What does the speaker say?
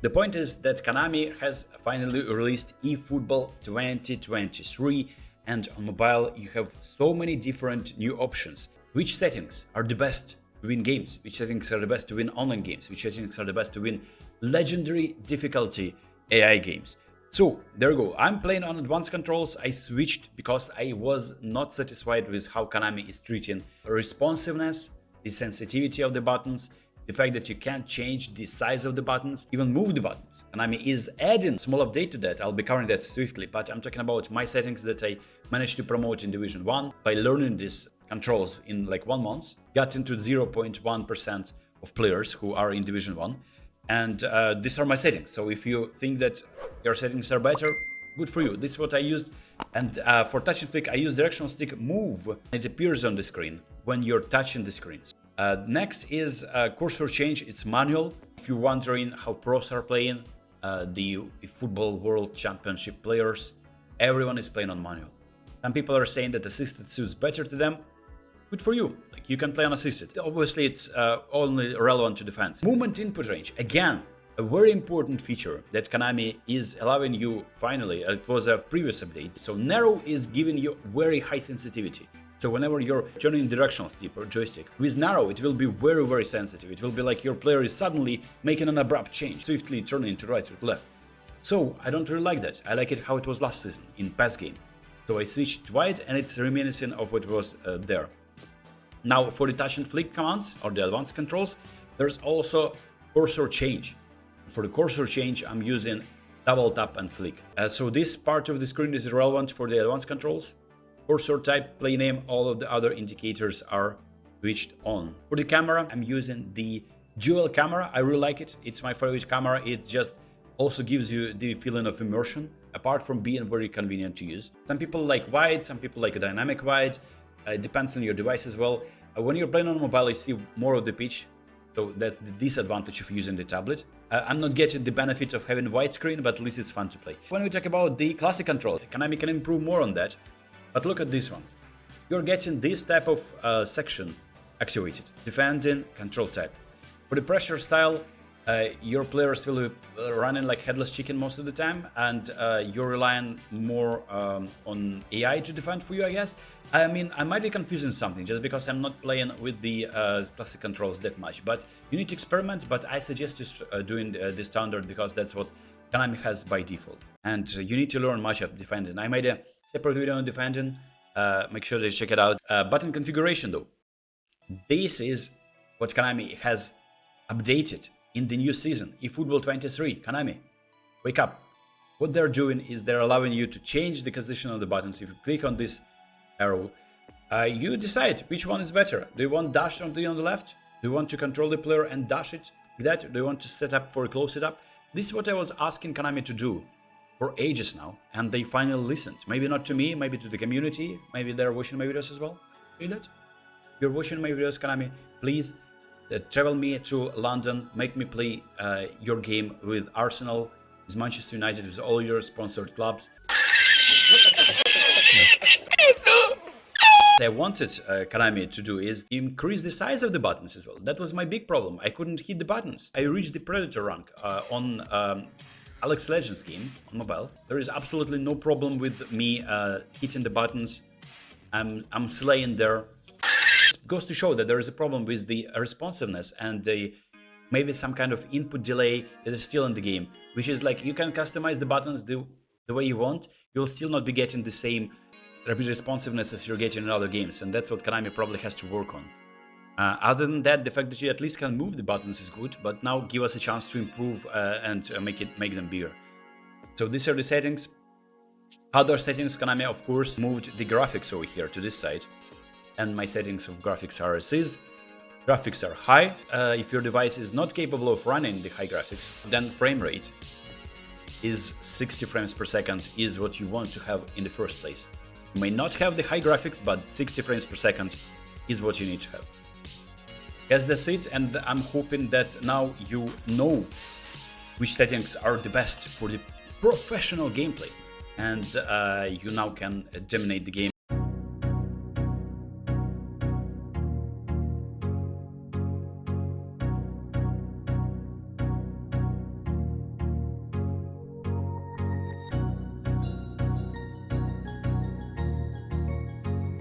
The point is that Konami has finally released eFootball 2023, and on mobile you have so many different new options. Which settings are the best to win games? Which settings are the best to win online games? Which settings are the best to win legendary difficulty AI games? So there you go. I'm playing on advanced controls. I switched because I was not satisfied with how Konami is treating responsiveness, the sensitivity of the buttons, the fact that you can't change the size of the buttons, even move the buttons. Konami is adding small update to that. I'll be covering that swiftly, but I'm talking about my settings that I managed to promote in Division 1 by learning these controls in like 1 month. Got into 0.1% of players who are in Division 1. And these are my settings. So if you think that your settings are better, good for you. This is what I used. And for touch and flick, I use directional stick move. It appears on the screen when you're touching the screen. Next is cursor change. It's manual. If you're wondering how pros are playing, the Football World Championship players, everyone is playing on manual. Some people are saying that assisted suits better to them. Good for you. Like, you can play on assisted. Obviously, it's only relevant to defense. Movement input range. Again, a very important feature that Konami is allowing you finally. It was a previous update. So narrow is giving you very high sensitivity. So whenever you're turning directional stick or joystick, with narrow, it will be very, very sensitive. It will be like your player is suddenly making an abrupt change, swiftly turning to right or to left. So I don't really like that. I like it how it was last season in PES game. So I switched to wide, and it's reminiscent of what was there. Now for the touch and flick commands or the advanced controls, there's also cursor change. For the cursor change, I'm using double tap and flick. So this part of the screen is relevant for the advanced controls. Cursor type, play name, all of the other indicators are switched on. For the camera, I'm using the dual camera. I really like it. It's my favorite camera. It just also gives you the feeling of immersion, apart from being very convenient to use. Some people like wide, some people like a dynamic wide. It depends on your device as well. When you're playing on mobile, you see more of the pitch. So that's the disadvantage of using the tablet. I'm not getting the benefit of having widescreen, but at least it's fun to play. When we talk about the classic control, Konami can improve more on that. But look at this one. You're getting this type of section activated. Defending, control type. For the pressure style, your players will be running like headless chicken most of the time, and you're relying more on AI to defend for you, I guess. I mean, I might be confusing something just because I'm not playing with the classic controls that much, but you need to experiment. But I suggest just doing the standard because that's what Konami has by default. And you need to learn matchup defending. I made a separate video on defending. Make sure to check it out. Button configuration though. This is what Konami has updated in the new season, eFootball 23. Konami, wake up. What they're doing is they're allowing you to change the position of the buttons. If you click on this arrow, you decide which one is better. Do you want dash on the left? Do you want to control the player and dash it like that? Do you want to set up for a close it up? This is what I was asking Konami to do for ages now, and they finally listened. Maybe not to me, maybe to the community. Maybe they're watching my videos as well. See that? If you're watching my videos, Konami, please travel me to London, make me play your game with Arsenal, with Manchester United, with all your sponsored clubs. I wanted Konami to do is increase the size of the buttons as well. That was my big problem. I couldn't hit the buttons. I reached the Predator rank on AlexND game on mobile. There is absolutely no problem with me hitting the buttons. I'm slaying there. It goes to show that there is a problem with the responsiveness and maybe some kind of input delay that is still in the game, which is like you can customize the buttons the way you want. You'll still not be getting the same rapid responsiveness as you're getting in other games, and that's what Konami probably has to work on. Other than that, the fact that you at least can move the buttons is good, but now give us a chance to improve and make them bigger. So these are the settings. Other settings, Konami of course moved the graphics over here to this side, and my settings of graphics are as is. Graphics are high. If your device is not capable of running the high graphics, then frame rate is 60 frames per second is what you want to have in the first place. You may not have the high graphics, but 60 frames per second is what you need to have. Yes, that's it, and I'm hoping that now you know which settings are the best for the professional gameplay, and you now can dominate the game.